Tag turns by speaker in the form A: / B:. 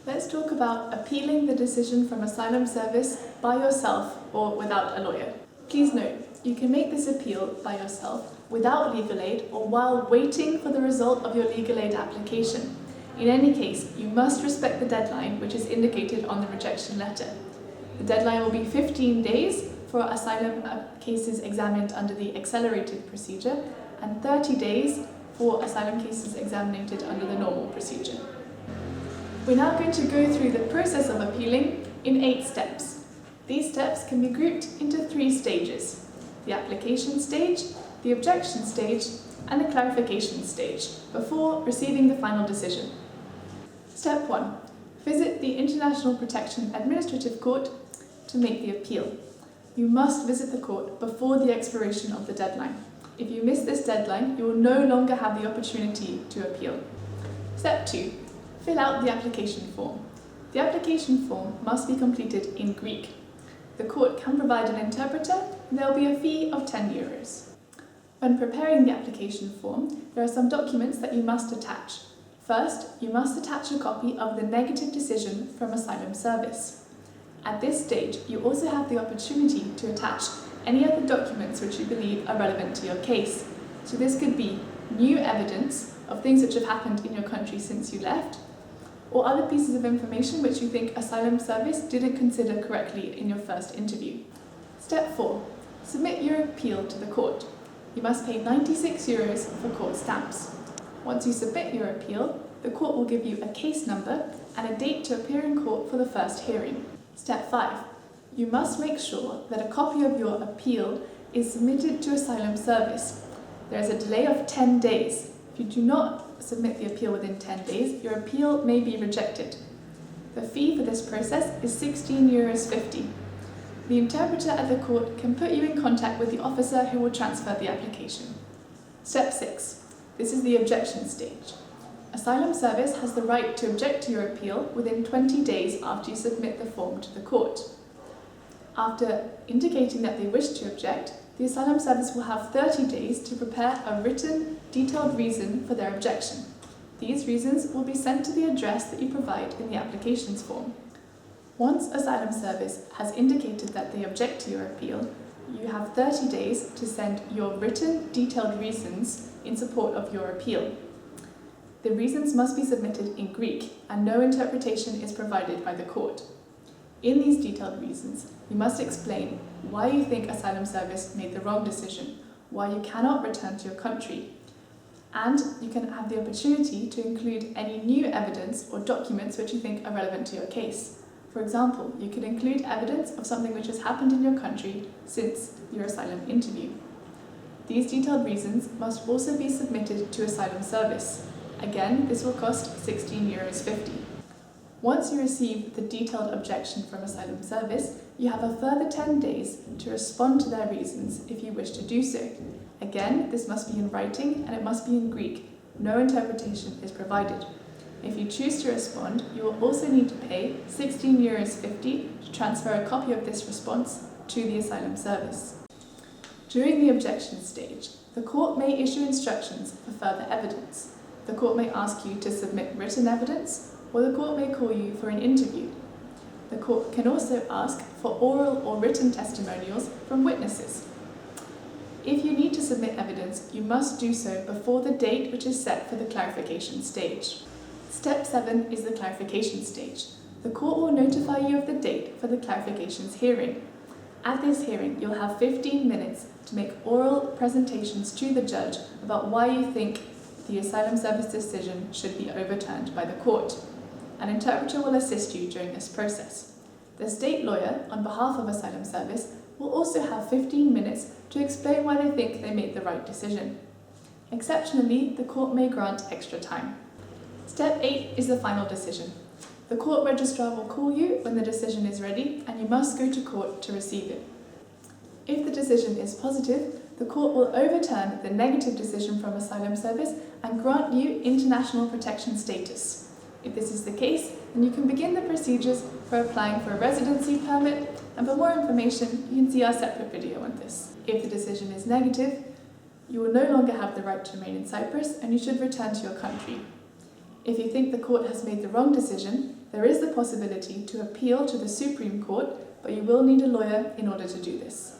A: Let's talk about appealing the decision from Asylum Service by yourself or without a lawyer. Please note, you can make this appeal by yourself without legal aid or while waiting for the result of your legal aid application. In any case, you must respect the deadline which is indicated on the rejection letter. The deadline will be 15 days for asylum cases examined under the accelerated procedure and 30 days for asylum cases examined under the normal procedure. We're now going to go through the process of appealing in 8 steps. These steps can be grouped into 3 stages: the application stage, the objection stage, and the clarification stage, before receiving the final decision. Step 1. Visit the International Protection Administrative Court to make the appeal. You must visit the court before the expiration of the deadline. If you miss this deadline, you will no longer have the opportunity to appeal. Step 2. Fill out the application form. The application form must be completed in Greek. The court can provide an interpreter, and there will be a fee of €10. When preparing the application form, there are some documents that you must attach. First, you must attach a copy of the negative decision from Asylum Service. At this stage, you also have the opportunity to attach any other documents which you believe are relevant to your case. So this could be new evidence of things which have happened in your country since you left, or other pieces of information which you think Asylum Service didn't consider correctly in your first interview. Step 4. Submit your appeal to the court. You must pay €96 for court stamps. Once you submit your appeal, the court will give you a case number and a date to appear in court for the first hearing. Step 5. You must make sure that a copy of your appeal is submitted to Asylum Service. There is a delay of 10 days. If you do not submit the appeal within 10 days, your appeal may be rejected. The fee for this process is €16.50. The interpreter at the court can put you in contact with the officer who will transfer the application. Step 6. This is the objection stage. Asylum Service has the right to object to your appeal within 20 days after you submit the form to the court. After indicating that they wish to object, the Asylum Service will have 30 days to prepare a written, detailed reason for their objection. These reasons will be sent to the address that you provide in the applications form. Once Asylum Service has indicated that they object to your appeal, you have 30 days to send your written, detailed reasons in support of your appeal. The reasons must be submitted in Greek, and no interpretation is provided by the court. In these detailed reasons, you must explain why you think Asylum Service made the wrong decision, why you cannot return to your country, and you can have the opportunity to include any new evidence or documents which you think are relevant to your case. For example, you could include evidence of something which has happened in your country since your asylum interview. These detailed reasons must also be submitted to Asylum Service. Again, this will cost €16.50. Once you receive the detailed objection from Asylum Service, you have a further 10 days to respond to their reasons if you wish to do so. Again, this must be in writing and it must be in Greek. No interpretation is provided. If you choose to respond, you will also need to pay €16.50 to transfer a copy of this response to the Asylum Service. During the objection stage, the court may issue instructions for further evidence. The court may ask you to submit written evidence, or the court may call you for an interview. The court can also ask for oral or written testimonials from witnesses. If you need to submit evidence, you must do so before the date which is set for the clarification stage. Step 7 is the clarification stage. The court will notify you of the date for the clarifications hearing. At this hearing, you'll have 15 minutes to make oral presentations to the judge about why you think the Asylum Service decision should be overturned by the court. An interpreter will assist you during this process. The state lawyer, on behalf of Asylum Service, will also have 15 minutes to explain why they think they made the right decision. Exceptionally, the court may grant extra time. Step 8 is the final decision. The court registrar will call you when the decision is ready, and you must go to court to receive it. If the decision is positive, the court will overturn the negative decision from Asylum Service and grant you international protection status. If this is the case, then you can begin the procedures for applying for a residency permit, and for more information, you can see our separate video on this. If the decision is negative, you will no longer have the right to remain in Cyprus and you should return to your country. If you think the court has made the wrong decision, there is the possibility to appeal to the Supreme Court, but you will need a lawyer in order to do this.